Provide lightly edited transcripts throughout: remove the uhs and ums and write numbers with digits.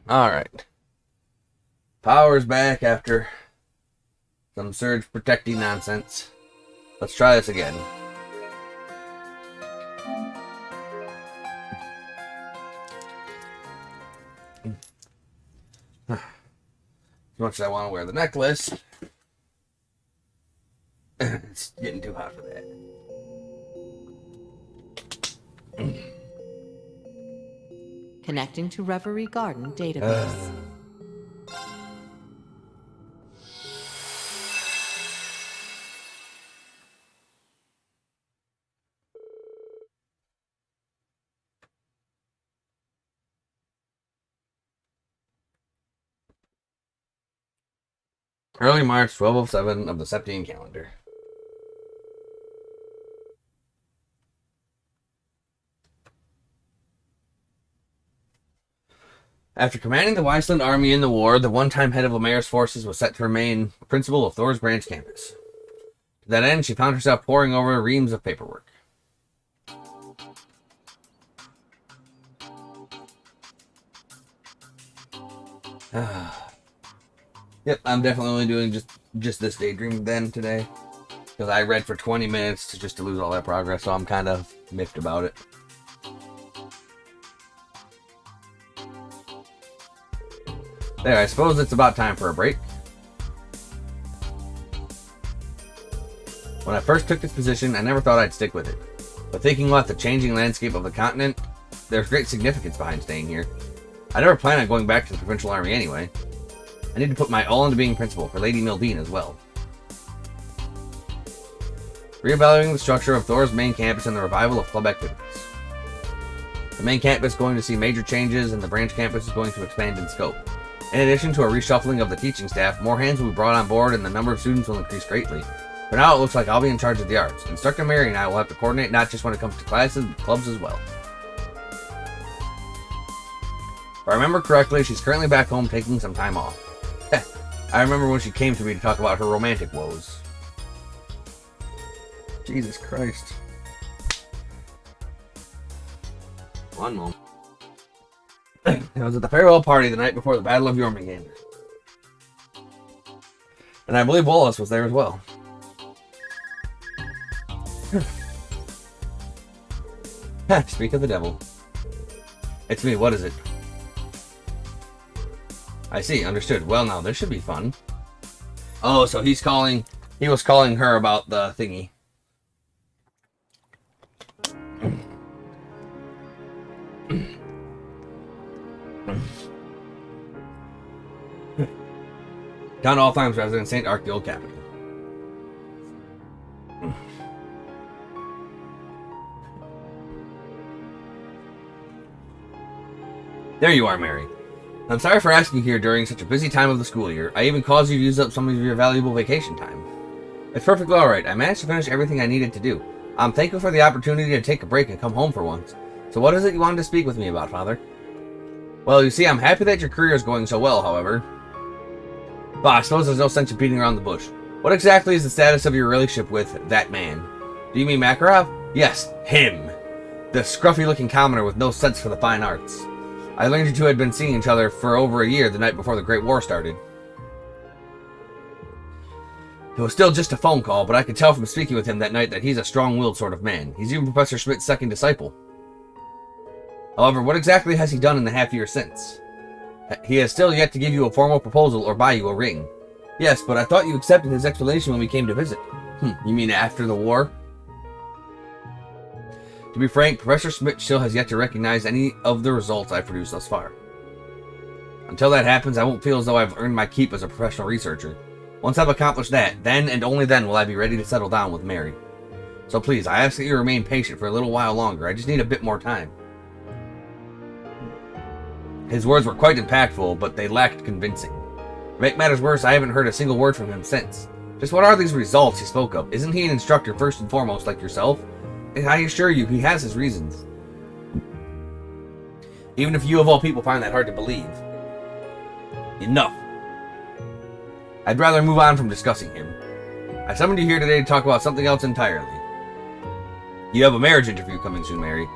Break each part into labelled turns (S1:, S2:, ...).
S1: Alright. Power's back after some surge protecting nonsense. Let's try this again. As much as I want to wear the necklace, it's getting too hot for that.
S2: Connecting to Reverie Garden database.
S1: Early March 1207 of the Septine calendar. After commanding the Weisland army in the war, the one-time head of Lemaire's forces was set to remain principal of Thor's branch campus. To that end, she found herself poring over reams of paperwork. Yep, I'm definitely only doing just this daydream then today. Because I read for 20 minutes just to lose all that progress, so I'm kind of miffed about it. There, I suppose it's about time for a break. When I first took this position, I never thought I'd stick with it. But thinking about the changing landscape of the continent, there's great significance behind staying here. I never plan on going back to the provincial army anyway. I need to put my all into being principal for Lady Mildine as well. Reevaluating the structure of Thor's main campus and the revival of club activities. The main campus is going to see major changes, and the branch campus is going to expand in scope. In addition to a reshuffling of the teaching staff, more hands will be brought on board and the number of students will increase greatly. For now, it looks like I'll be in charge of the arts. Instructor Mary and I will have to coordinate not just when it comes to classes, but clubs as well. If I remember correctly, she's currently back home taking some time off. I remember when she came to me to talk about her romantic woes. Jesus Christ. One moment. I was at the farewell party the night before the Battle of Jormungandr. And I believe Wallace was there as well. Speak of the devil. It's me, what is it? I see, understood. Well now, this should be fun. Oh, so he was calling her about the thingy. Down to all times resident St. Arc, the old capital. There you are, Mary. I'm sorry for asking you here during such a busy time of the school year. I even caused you to use up some of your valuable vacation time. It's perfectly alright. I managed to finish everything I needed to do. I'm thankful for the opportunity to take a break and come home for once. So what is it you wanted to speak with me about, Father? Well, you see, I'm happy that your career is going so well, however. But I suppose there's no sense in beating around the bush. What exactly is the status of your relationship with that man? Do you mean Makarov? Yes, him. The scruffy-looking commoner with no sense for the fine arts. I learned you two had been seeing each other for over a year the night before the Great War started. It was still just a phone call, but I could tell from speaking with him that night that he's a strong-willed sort of man. He's even Professor Schmidt's second disciple. However, what exactly has he done in the half year since? He has still yet to give you a formal proposal or buy you a ring. Yes, but I thought you accepted his explanation when we came to visit. You mean after the war? To be frank, Professor Schmidt still has yet to recognize any of the results I've produced thus far. Until that happens, I won't feel as though I've earned my keep as a professional researcher. Once I've accomplished that, then and only then will I be ready to settle down with Mary. So please, I ask that you remain patient for a little while longer. I just need a bit more time. His words were quite impactful, but they lacked convincing. To make matters worse, I haven't heard a single word from him since. Just what are these results he spoke of? Isn't he an instructor first and foremost like yourself? And I assure you, he has his reasons. Even if you of all people find that hard to believe. Enough. I'd rather move on from discussing him. I summoned you here today to talk about something else entirely. You have a marriage interview coming soon, Mary.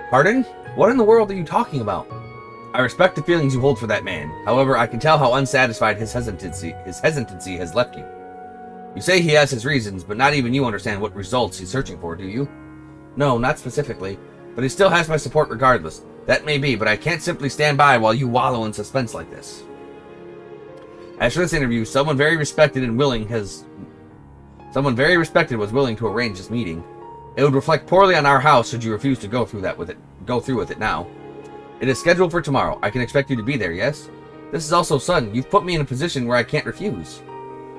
S1: Pardon? What in the world are you talking about? I respect the feelings you hold for that man. However, I can tell how unsatisfied his hesitancy has left you. You say he has his reasons, but not even you understand what results he's searching for, do you? No, not specifically. But he still has my support regardless. That may be, but I can't simply stand by while you wallow in suspense like this. As for this interview, someone very respected was willing to arrange this meeting. It would reflect poorly on our house should you refuse to go through with it now. It is scheduled for tomorrow. I can expect you to be there, yes? This is also sudden. You've put me in a position where I can't refuse.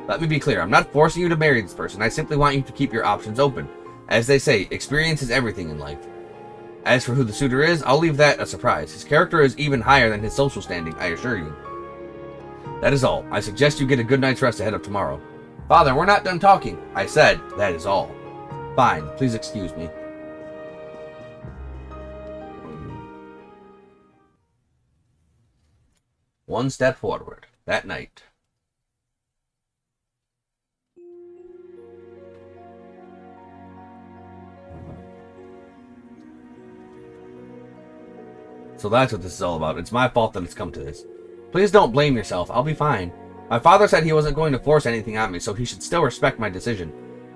S1: Let me be clear. I'm not forcing you to marry this person. I simply want you to keep your options open. As they say, experience is everything in life. As for who the suitor is, I'll leave that a surprise. His character is even higher than his social standing, I assure you. That is all. I suggest you get a good night's rest ahead of tomorrow. Father, we're not done talking. I said, that is all. Fine. Please excuse me. One step forward. That night. So that's what this is all about. It's my fault that it's come to this. Please don't blame yourself. I'll be fine. My father said he wasn't going to force anything on me, so he should still respect my decision.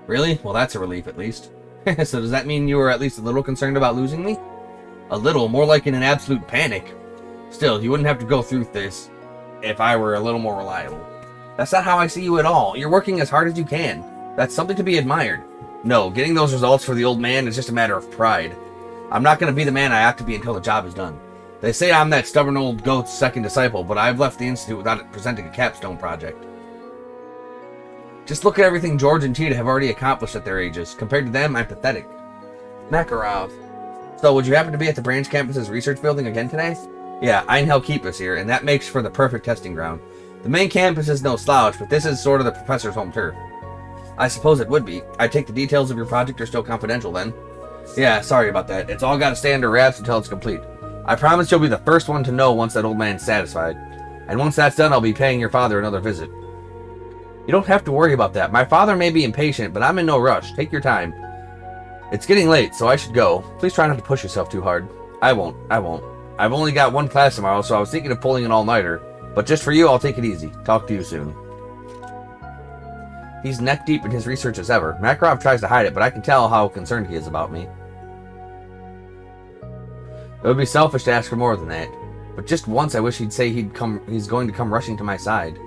S1: Really? Well, that's a relief, at least. So does that mean you were at least a little concerned about losing me? A little, more like in an absolute panic. Still, you wouldn't have to go through this if I were a little more reliable. That's not how I see you at all. You're working as hard as you can. That's something to be admired. No, getting those results for the old man is just a matter of pride. I'm not going to be the man I have to be until the job is done. They say I'm that stubborn old goat's second disciple, but I've left the Institute without presenting a capstone project. Just look at everything George and Tita have already accomplished at their ages. Compared to them, I'm pathetic. Makarov. So, would you happen to be at the branch campus's research building again today? Yeah, Einhell Keep us here, and that makes for the perfect testing ground. The main campus is no slouch, but this is sort of the professor's home turf. I suppose it would be. I take the details of your project are still confidential then. Yeah, sorry about that. It's all got to stay under wraps until it's complete. I promise you'll be the first one to know once that old man's satisfied. And once that's done, I'll be paying your father another visit. You don't have to worry about that. My father may be impatient, but I'm in no rush. Take your time. It's getting late, so I should go. Please try not to push yourself too hard. I won't. I've only got one class tomorrow, so I was thinking of pulling an all-nighter. But just for you, I'll take it easy. Talk to you soon. He's neck deep in his research as ever. Makarov tries to hide it, but I can tell how concerned he is about me. It would be selfish to ask for more than that. But just once I wish he'd say he's going to come rushing to my side.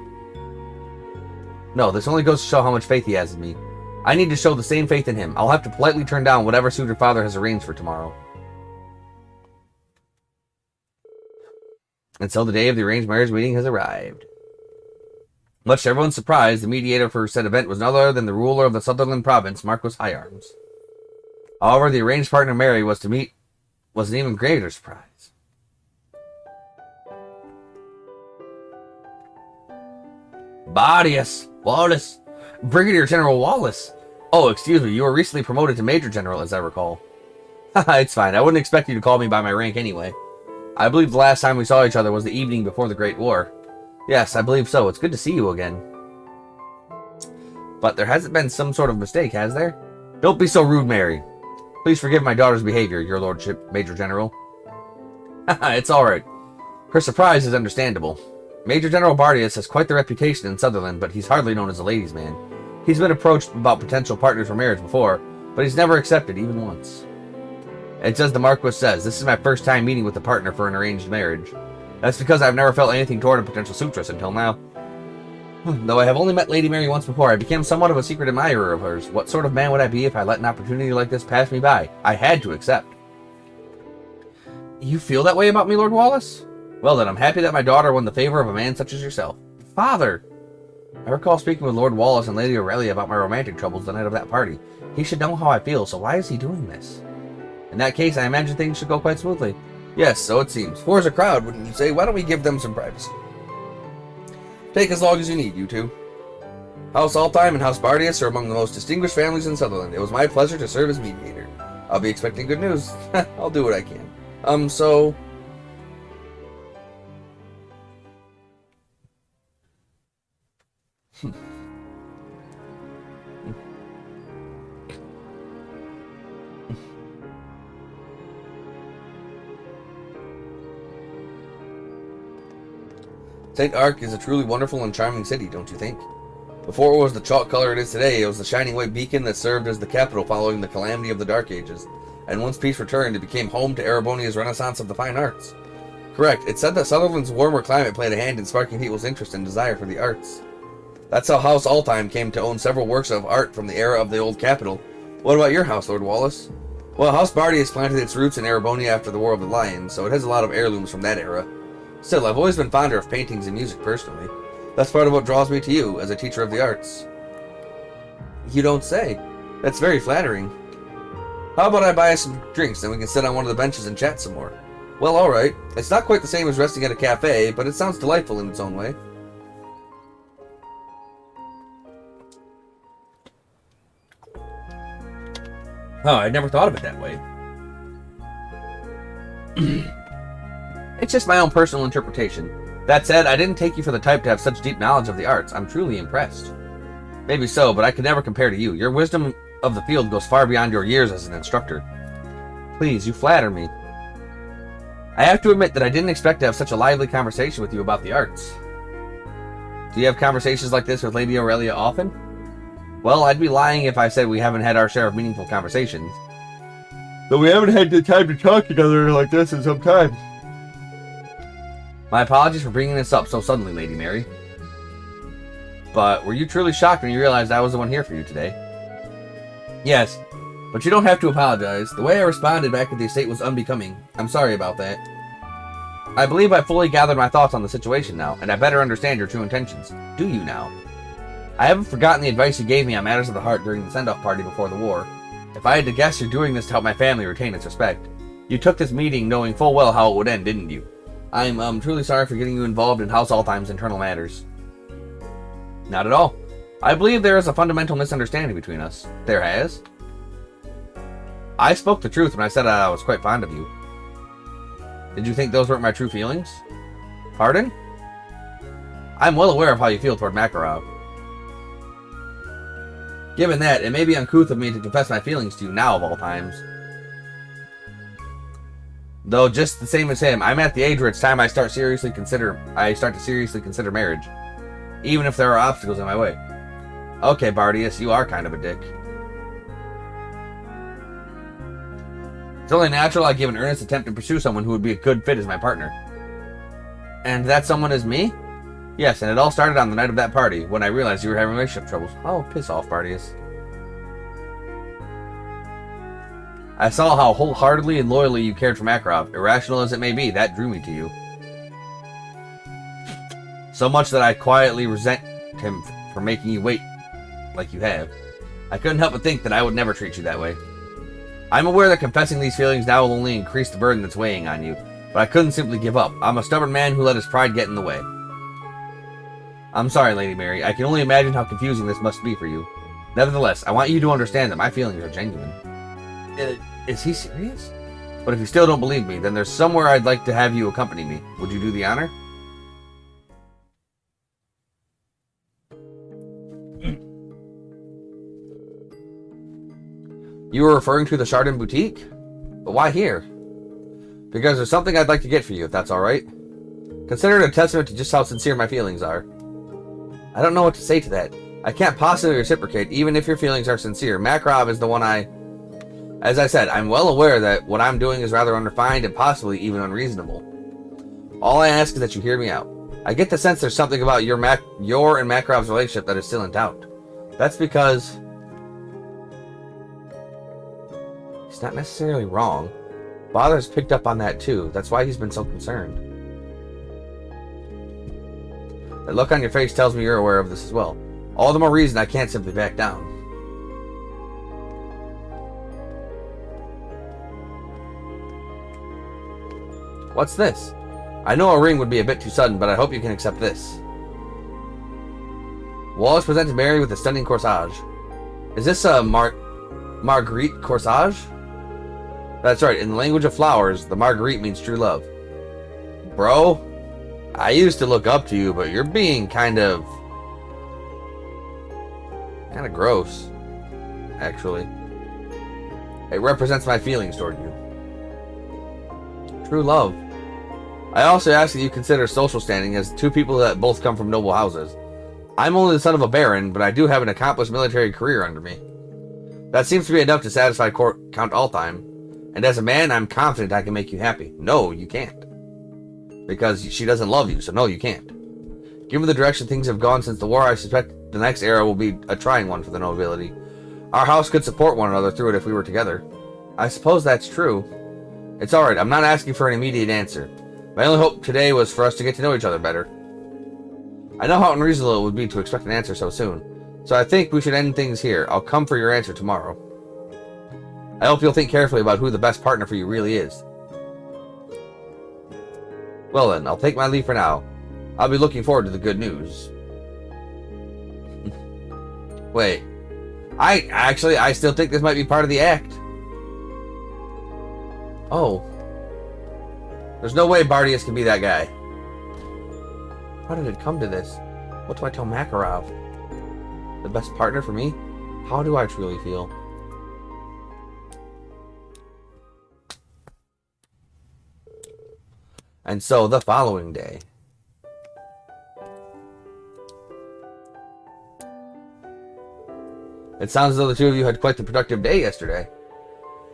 S1: No, this only goes to show how much faith he has in me. I need to show the same faith in him. I'll have to politely turn down whatever suitor father has arranged for tomorrow. And so the day of the arranged marriage meeting has arrived. Much to everyone's surprise, the mediator for said event was none other than the ruler of the Sutherland province, Marquis Higharms. However, the arranged partner Mary was to meet was an even greater surprise. Wallace. Brigadier General Wallace. Oh, excuse me, you were recently promoted to Major General, as I recall. Haha, it's fine. I wouldn't expect you to call me by my rank anyway. I believe the last time we saw each other was the evening before the Great War. Yes, I believe so. It's good to see you again. But there hasn't been some sort of mistake, has there? Don't be so rude, Mary. Please forgive my daughter's behavior, your lordship, Major General. Haha, it's alright. Her surprise is understandable. Major General Bardius has quite the reputation in Sutherland, but he's hardly known as a ladies' man. He's been approached about potential partners for marriage before, but he's never accepted, even once. It's as the Marquis says, this is my first time meeting with a partner for an arranged marriage. That's because I've never felt anything toward a potential suitress until now. Though I have only met Lady Mary once before, I became somewhat of a secret admirer of hers. What sort of man would I be if I let an opportunity like this pass me by? I had to accept. You feel that way about me, Lord Wallace? Well then, I'm happy that my daughter won the favor of a man such as yourself. Father! I recall speaking with Lord Wallace and Lady Aurelia about my romantic troubles the night of that party. He should know how I feel, so why is he doing this? In that case, I imagine things should go quite smoothly. Yes, so it seems. Four's a crowd, wouldn't you say? Why don't we give them some privacy? Take as long as you need, you two. House Altheim and House Bardius are among the most distinguished families in Sutherland. It was my pleasure to serve as mediator. I'll be expecting good news. I'll do what I can. So... St. Arc is a truly wonderful and charming city, don't you think? Before it was the chalk color it is today, it was the shining white beacon that served as the capital following the calamity of the Dark Ages. And once peace returned, it became home to Erebonia's renaissance of the fine arts. Correct, it's said that Sutherland's warmer climate played a hand in sparking people's interest and desire for the arts. That's how House Altheim came to own several works of art from the era of the old capital. What about your house, Lord Wallace? Well, House Bardius planted its roots in Erebonia after the War of the Lions, so it has a lot of heirlooms from that era. Still, I've always been fonder of paintings and music personally. That's part of what draws me to you, as a teacher of the arts. You don't say. That's very flattering. How about I buy us some drinks, and we can sit on one of the benches and chat some more? Well, alright. It's not quite the same as resting at a cafe, but it sounds delightful in its own way. Oh, I'd never thought of it that way. It's just my own personal interpretation. That said, I didn't take you for the type to have such deep knowledge of the arts. I'm truly impressed. Maybe so, but I could never compare to you. Your wisdom of the field goes far beyond your years as an instructor. Please, you flatter me. I have to admit that I didn't expect to have such a lively conversation with you about the arts. Do you have conversations like this with Lady Aurelia often? Well, I'd be lying if I said we haven't had our share of meaningful conversations. But we haven't had the time to talk together like this in some time. My apologies for bringing this up so suddenly, Lady Mary. But were you truly shocked when you realized I was the one here for you today? Yes, but you don't have to apologize. The way I responded back at the estate was unbecoming. I'm sorry about that. I believe I fully gathered my thoughts on the situation now, and I better understand your true intentions. Do you now? I haven't forgotten the advice you gave me on matters of the heart during the send-off party before the war. If I had to guess, you're doing this to help my family retain its respect. You took this meeting knowing full well how it would end, didn't you? I'm truly sorry for getting you involved in House Altheim's internal matters. Not at all. I believe there is a fundamental misunderstanding between us. There has. I spoke the truth when I said that I was quite fond of you. Did you think those weren't my true feelings? Pardon? I'm well aware of how you feel toward Makarov. Given that, it may be uncouth of me to confess my feelings to you now of all times. Though just the same as him, I'm at the age where it's time I start to seriously consider marriage, even if there are obstacles in my way. Okay, Bardius, you are kind of a dick. It's only natural I give an earnest attempt to pursue someone who would be a good fit as my partner. And that someone is me? Yes, and it all started on the night of that party, when I realized you were having relationship troubles. Oh, piss off, Bardius. I saw how wholeheartedly and loyally you cared for Makarov. Irrational as it may be, that drew me to you. So much that I quietly resent him for making you wait like you have. I couldn't help but think that I would never treat you that way. I'm aware that confessing these feelings now will only increase the burden that's weighing on you, but I couldn't simply give up. I'm a stubborn man who let his pride get in the way. I'm sorry, Lady Mary. I can only imagine how confusing this must be for you. Nevertheless, I want you to understand that my feelings are genuine. Is he serious? But if you still don't believe me, then there's somewhere I'd like to have you accompany me. Would you do the honor? You were referring to the Chardin Boutique? But why here? Because there's something I'd like to get for you, if that's alright. Consider it a testament to just how sincere my feelings are. I don't know what to say to that. I can't possibly reciprocate, even if your feelings are sincere. Makarov is the one As I said, I'm well aware that what I'm doing is rather unrefined and possibly even unreasonable. All I ask is that you hear me out. I get the sense there's something about your and Makarov's relationship that is still in doubt. That's because he's not necessarily wrong. Father's picked up on that too. That's why he's been so concerned. The look on your face tells me you're aware of this as well. All the more reason I can't simply back down. What's this? I know a ring would be a bit too sudden, but I hope you can accept this. Wallace presented Mary with a stunning corsage. Is this a Marguerite corsage? That's right, in the language of flowers, the Marguerite means true love. Bro, I used to look up to you, but you're being kind of gross, actually. It represents my feelings toward you. True love. I also ask that you consider social standing as two people that both come from noble houses. I'm only the son of a baron, but I do have an accomplished military career under me. That seems to be enough to satisfy Count Altheim, and as a man, I'm confident I can make you happy. No, you can't. Because she doesn't love you, so no, you can't. Given the direction things have gone since the war, I suspect the next era will be a trying one for the nobility. Our house could support one another through it if we were together. I suppose that's true. It's alright, I'm not asking for an immediate answer. My only hope today was for us to get to know each other better. I know how unreasonable it would be to expect an answer so soon, so I think we should end things here. I'll come for your answer tomorrow. I hope you'll think carefully about who the best partner for you really is. Well then, I'll take my leave for now. I'll be looking forward to the good news. Wait. I still think this might be part of the act. Oh. There's no way Bardius can be that guy. How did it come to this? What do I tell Makarov? The best partner for me? How do I truly feel? And so, the following day. It sounds as though the two of you had quite the productive day yesterday.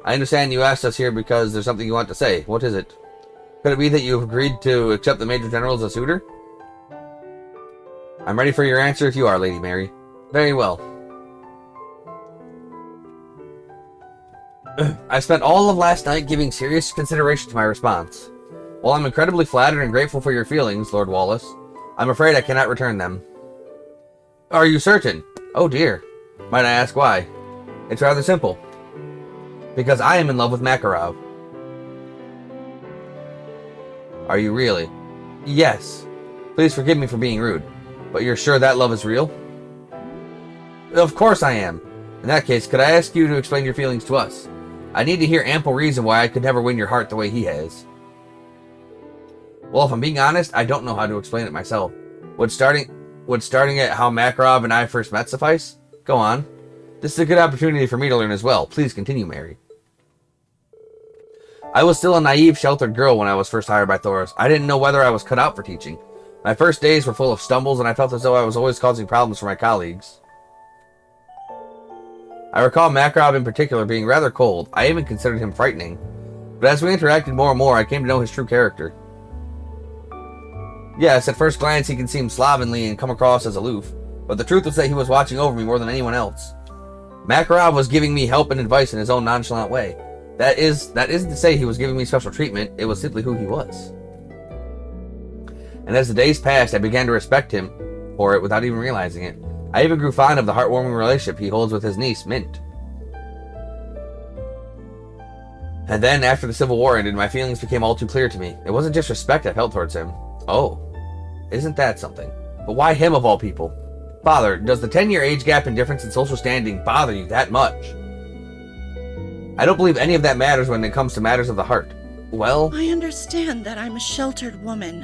S1: I understand you asked us here because there's something you want to say. What is it? Could it be that you have agreed to accept the Major General as a suitor? I'm ready for your answer if you are, Lady Mary. Very well. I spent all of last night giving serious consideration to my response. While I'm incredibly flattered and grateful for your feelings, Lord Wallace, I'm afraid I cannot return them. Are you certain? Oh dear. Might I ask why? It's rather simple. Because I am in love with Makarov. Are you really? Yes. Please forgive me for being rude, but you're sure that love is real? Of course I am. In that case, could I ask you to explain your feelings to us? I need to hear ample reason why I could never win your heart the way he has. Well, if I'm being honest, I don't know how to explain it myself. Would starting at how Makarov and I first met suffice? Go on. This is a good opportunity for me to learn as well. Please continue, Mary. I was still a naive, sheltered girl when I was first hired by Thoris. I didn't know whether I was cut out for teaching. My first days were full of stumbles, and I felt as though I was always causing problems for my colleagues. I recall Makarov in particular being rather cold. I even considered him frightening. But as we interacted more and more, I came to know his true character. Yes, at first glance he can seem slovenly and come across as aloof, but the truth was that he was watching over me more than anyone else. Makarov was giving me help and advice in his own nonchalant way. That isn't to say he was giving me special treatment, it was simply who he was. And as the days passed, I began to respect him for it without even realizing it. I even grew fond of the heartwarming relationship he holds with his niece, Mint. And then, after the Civil War ended, my feelings became all too clear to me. It wasn't just respect I felt towards him. Oh, isn't that something? But why him of all people? Father, does the 10-year age gap and difference in social standing bother you that much? I don't believe any of that matters when it comes to matters of the heart. Well,
S3: I understand that I'm a sheltered woman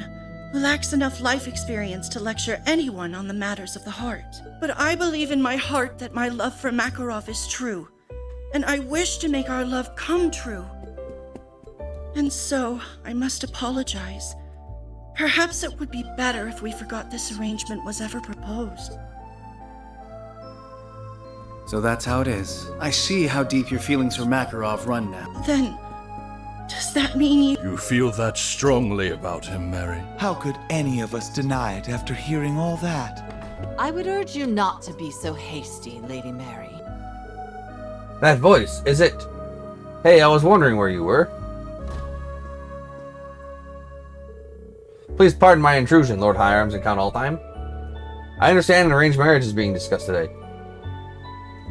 S3: who lacks enough life experience to lecture anyone on the matters of the heart. But I believe in my heart that my love for Makarov is true, and I wish to make our love come true. And so, I must apologize. Perhaps it would be better if we forgot this arrangement was ever proposed.
S4: So that's how it is. I see how deep your feelings for Makarov run now.
S3: Then, does that mean
S5: You feel that strongly about him, Mary?
S6: How could any of us deny it after hearing all that?
S2: I would urge you not to be so hasty, Lady Mary.
S1: that voice, is it? Hey, I was wondering where you were. Please pardon my intrusion, Lord High Arms and Count Altheim. I understand an arranged marriage is being discussed today.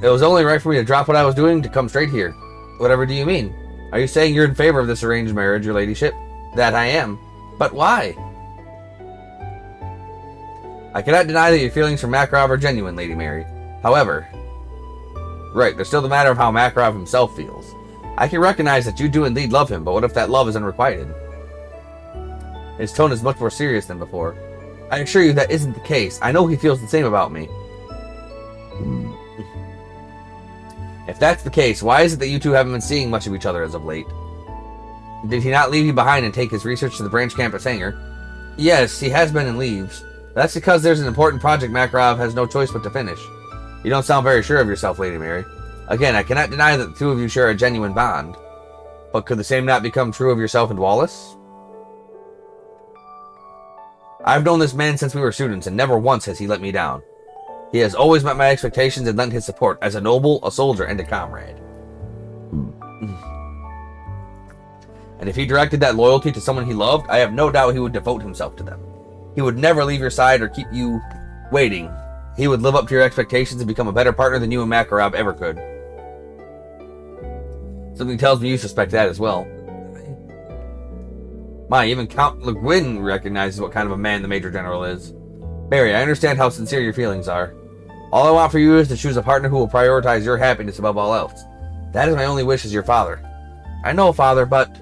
S1: It was only right for me to drop what I was doing to come straight here. Whatever do you mean? Are you saying you're in favor of this arranged marriage, your ladyship? That I am. But why? I cannot deny that your feelings for Makarov are genuine, Lady Mary. However... Right, there's still the matter of how Makarov himself feels. I can recognize that you do indeed love him, but what if that love is unrequited? His tone is much more serious than before. I assure you that isn't the case. I know he feels the same about me. If that's the case, why is it that you two haven't been seeing much of each other as of late? Did he not leave you behind and take his research to the branch campus hangar? Yes, he has been and leaves. That's because there's an important project Makarov has no choice but to finish. You don't sound very sure of yourself, Lady Mary. Again, I cannot deny that the two of you share a genuine bond. But could the same not become true of yourself and Wallace? I've known this man since we were students, and never once has he let me down. He has always met my expectations and lent his support as a noble, a soldier, and a comrade. And if he directed that loyalty to someone he loved, I have no doubt he would devote himself to them. He would never leave your side or keep you waiting. He would live up to your expectations and become a better partner than you and Makarov ever could. Something tells me you suspect that as well. My, even Count Le Guin recognizes what kind of a man the Major General is. Mary, I understand how sincere your feelings are. All I want for you is to choose a partner who will prioritize your happiness above all else. That is my only wish as your father. I know, Father, but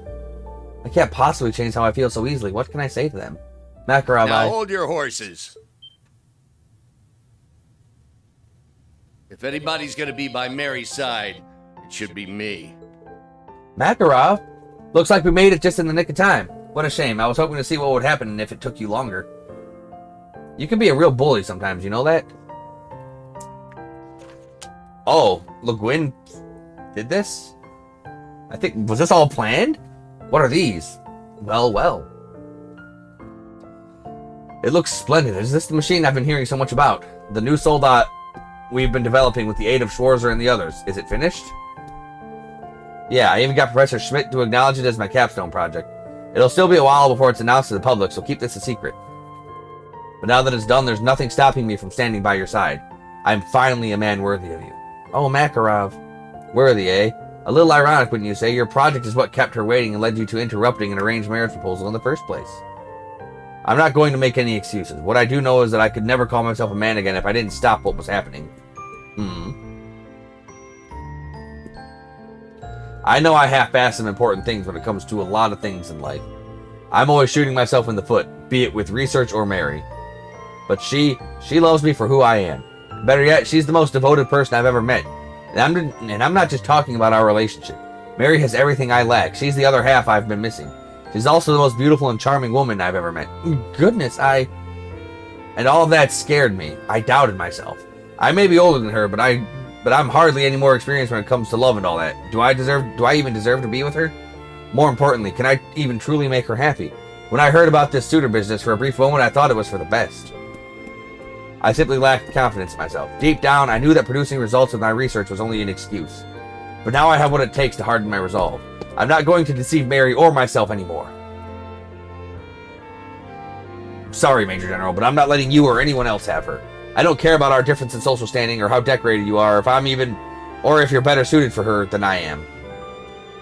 S1: I can't possibly change how I feel so easily. What can I say to them? Makarov,
S7: Now hold your horses. If anybody's gonna be by Mary's side, it should be me.
S1: Makarov? Looks like we made it just in the nick of time. What a shame. I was hoping to see what would happen if it took you longer. You can be a real bully sometimes, you know that? Oh, Le Guin did this? I think, was this all planned? What are these? Well, well. It looks splendid. Is this the machine I've been hearing so much about? The new soldat we've been developing with the aid of Schwarzer and the others. Is it finished? Yeah, I even got Professor Schmidt to acknowledge it as my capstone project. It'll still be a while before it's announced to the public, so keep this a secret. But now that it's done, there's nothing stopping me from standing by your side. I'm finally a man worthy of you. Oh, Makarov. Worthy, eh? A little ironic, wouldn't you say? Your project is what kept her waiting and led you to interrupting an arranged marriage proposal in the first place. I'm not going to make any excuses. What I do know is that I could never call myself a man again if I didn't stop what was happening. I know I half-ass some important things when it comes to a lot of things in life. I'm always shooting myself in the foot, be it with research or Mary. But she loves me for who I am. Better yet, she's the most devoted person I've ever met. And I'm not just talking about our relationship. Mary has everything I lack. She's the other half I've been missing. She's also the most beautiful and charming woman I've ever met. Goodness, And all of that scared me. I doubted myself. I may be older than her, but I'm hardly any more experienced when it comes to love and all that. Do I even deserve to be with her? More importantly, can I even truly make her happy? When I heard about this suitor business for a brief moment, I thought it was for the best. I simply lacked confidence in myself. Deep down, I knew that producing results with my research was only an excuse. But now I have what it takes to harden my resolve. I'm not going to deceive Mary or myself anymore. Sorry, Major General, but I'm not letting you or anyone else have her. I don't care about our difference in social standing or how decorated you are, or if you're better suited for her than I am.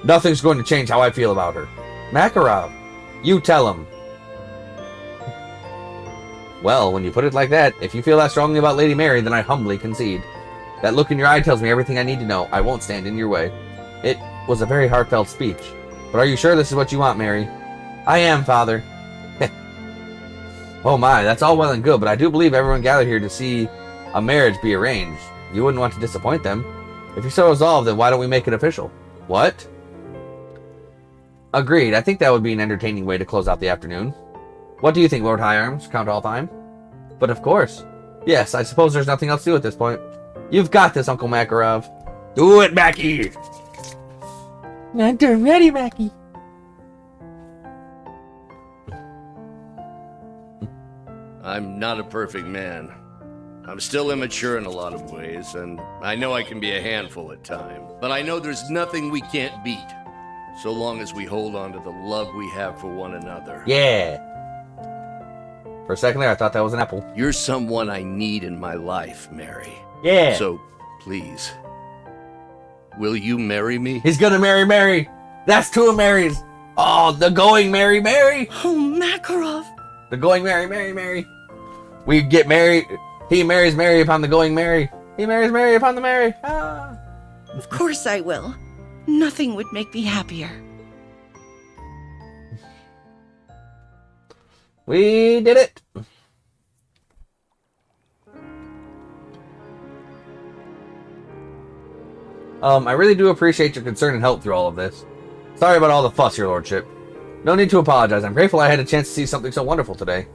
S1: Nothing's going to change how I feel about her. Makarov, you tell him. Well, when you put it like that, if you feel that strongly about Lady Mary, then I humbly concede. That look in your eye tells me everything I need to know. I won't stand in your way. It was a very heartfelt speech. But are you sure this is what you want, Mary? I am, Father. Oh my, that's all well and good, but I do believe everyone gathered here to see a marriage be arranged. You wouldn't want to disappoint them. If you're so resolved, then why don't we make it official? What? Agreed. I think that would be an entertaining way to close out the afternoon. What do you think, Lord High Arms, Count Altheim? But of course. Yes, I suppose there's nothing else to do at this point. You've got this, Uncle Makarov. Do it, Mackie! Not ready, Mackie.
S7: I'm not a perfect man. I'm still immature in a lot of ways, and I know I can be a handful at times. But I know there's nothing we can't beat, so long as we hold on to the love we have for one another.
S1: Yeah. For a second there, I thought that was an apple.
S7: You're someone I need in my life, Mary.
S1: Yeah.
S7: So, please, will you marry me?
S1: He's gonna marry Mary. That's two of Marys. Oh, the going Mary.
S3: Oh, Makarov.
S1: The going Mary. We get married. He marries Mary upon the going Mary. He marries Mary upon the Mary. Ah.
S3: Of course I will. Nothing would make me happier.
S1: We did it. I really do appreciate your concern and help through all of this. Sorry about all the fuss, your lordship. No need to apologize. I'm grateful I had a chance to see something so wonderful today.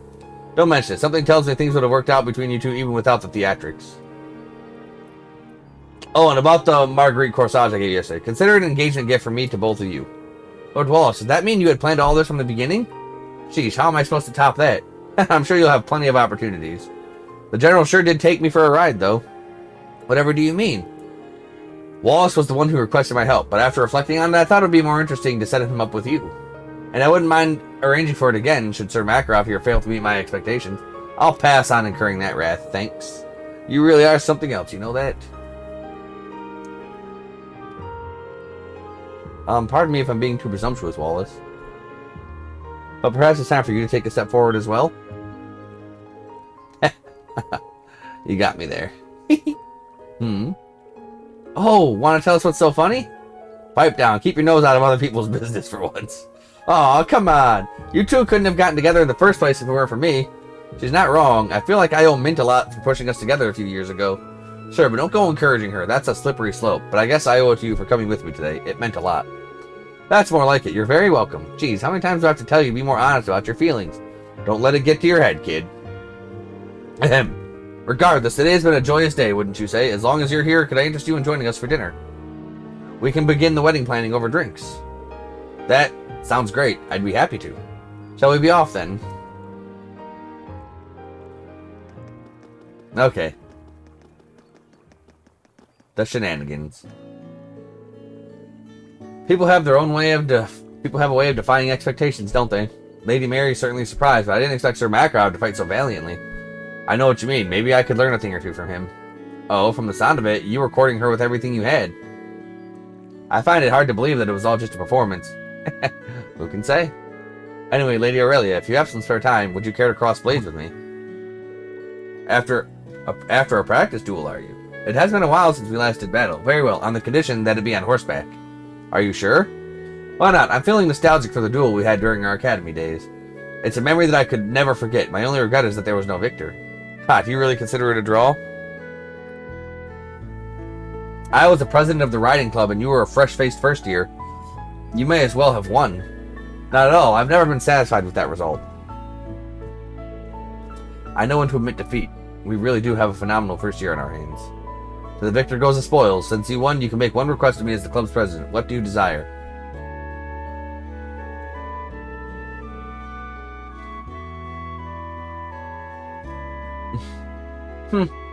S1: Don't mention it. Something tells me things would have worked out between you two even without the theatrics. Oh, and about the Marguerite corsage I gave you yesterday. Consider it an engagement gift from me to both of you. Lord Wallace, does that mean you had planned all this from the beginning? Sheesh, how am I supposed to top that? I'm sure you'll have plenty of opportunities. The general sure did take me for a ride, though. Whatever do you mean? Wallace was the one who requested my help, but after reflecting on it, I thought it would be more interesting to set him up with you. And I wouldn't mind arranging for it again, should Sir Makarov here fail to meet my expectations. I'll pass on incurring that wrath, thanks. You really are something else, you know that? Pardon me if I'm being too presumptuous, Wallace. But perhaps it's time for you to take a step forward as well? You got me there. Oh, want to tell us what's so funny? Pipe down. Keep your nose out of other people's business for once. Oh, come on. You two couldn't have gotten together in the first place if it weren't for me. She's not wrong. I feel like I owe Mint a lot for pushing us together a few years ago. Sure, but don't go encouraging her. That's a slippery slope. But I guess I owe it to you for coming with me today. It meant a lot. That's more like it. You're very welcome. Geez, how many times do I have to tell you to be more honest about your feelings? Don't let it get to your head, kid. Ahem. Regardless, today has been a joyous day, wouldn't you say? As long as you're here, could I interest you in joining us for dinner? We can begin the wedding planning over drinks. That sounds great. I'd be happy to. Shall we be off then? Okay. The shenanigans. People have a way of defying expectations, don't they? Lady Mary's certainly surprised, but I didn't expect Sir Makarov to fight so valiantly. I know what you mean. Maybe I could learn a thing or two from him. Oh, from the sound of it, you were courting her with everything you had. I find it hard to believe that it was all just a performance. Who can say? Anyway, Lady Aurelia, if you have some spare time, would you care to cross blades with me? After a practice duel, are you? It has been a while since we last did battle. Very well, on the condition that it be on horseback. Are you sure? Why not? I'm feeling nostalgic for the duel we had during our academy days. It's a memory that I could never forget. My only regret is that there was no victor. Ha, do you really consider it a draw? I was the president of the riding club and you were a fresh-faced first year. You may as well have won. Not at all. I've never been satisfied with that result. I know when to admit defeat. We really do have a phenomenal first year on our hands. To the victor goes the spoils. Since you won, you can make one request of me as the club's president. What do you desire?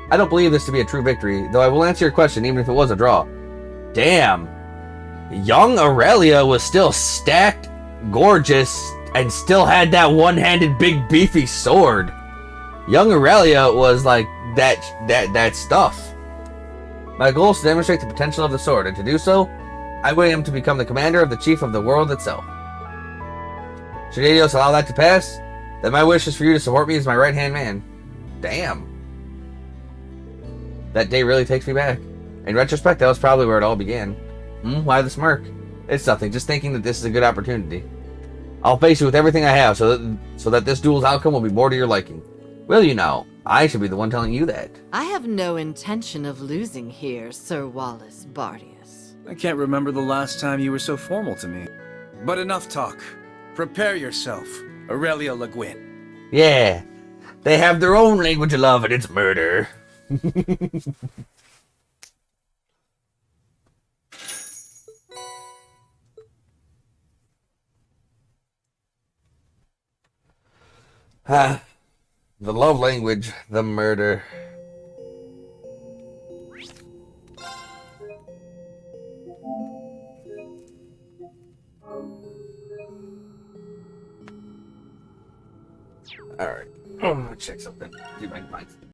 S1: I don't believe this to be a true victory, though I will answer your question even if it was a draw. Damn. Young Aurelia was still stacked, gorgeous, and still had that one-handed big beefy sword. Young Aurelia was like that stuff. My goal is to demonstrate the potential of the sword, and to do so, I would aim to become the commander of the chief of the world itself. Should Adios allow that to pass, then my wish is for you to support me as my right-hand man. Damn. That day really takes me back. In retrospect, that was probably where it all began. Why the smirk? It's nothing, just thinking that this is a good opportunity. I'll face you with everything I have so that this duel's outcome will be more to your liking. Will you now? I should be the one telling you that.
S2: I have no intention of losing here, Sir Wallace Bardius.
S4: I can't remember the last time you were so formal to me. But enough talk. Prepare yourself, Aurelia Le Guin.
S1: Yeah. They have their own language of love and it's murder. The love language, the murder. Alright. I'm gonna check something. See if I can find something.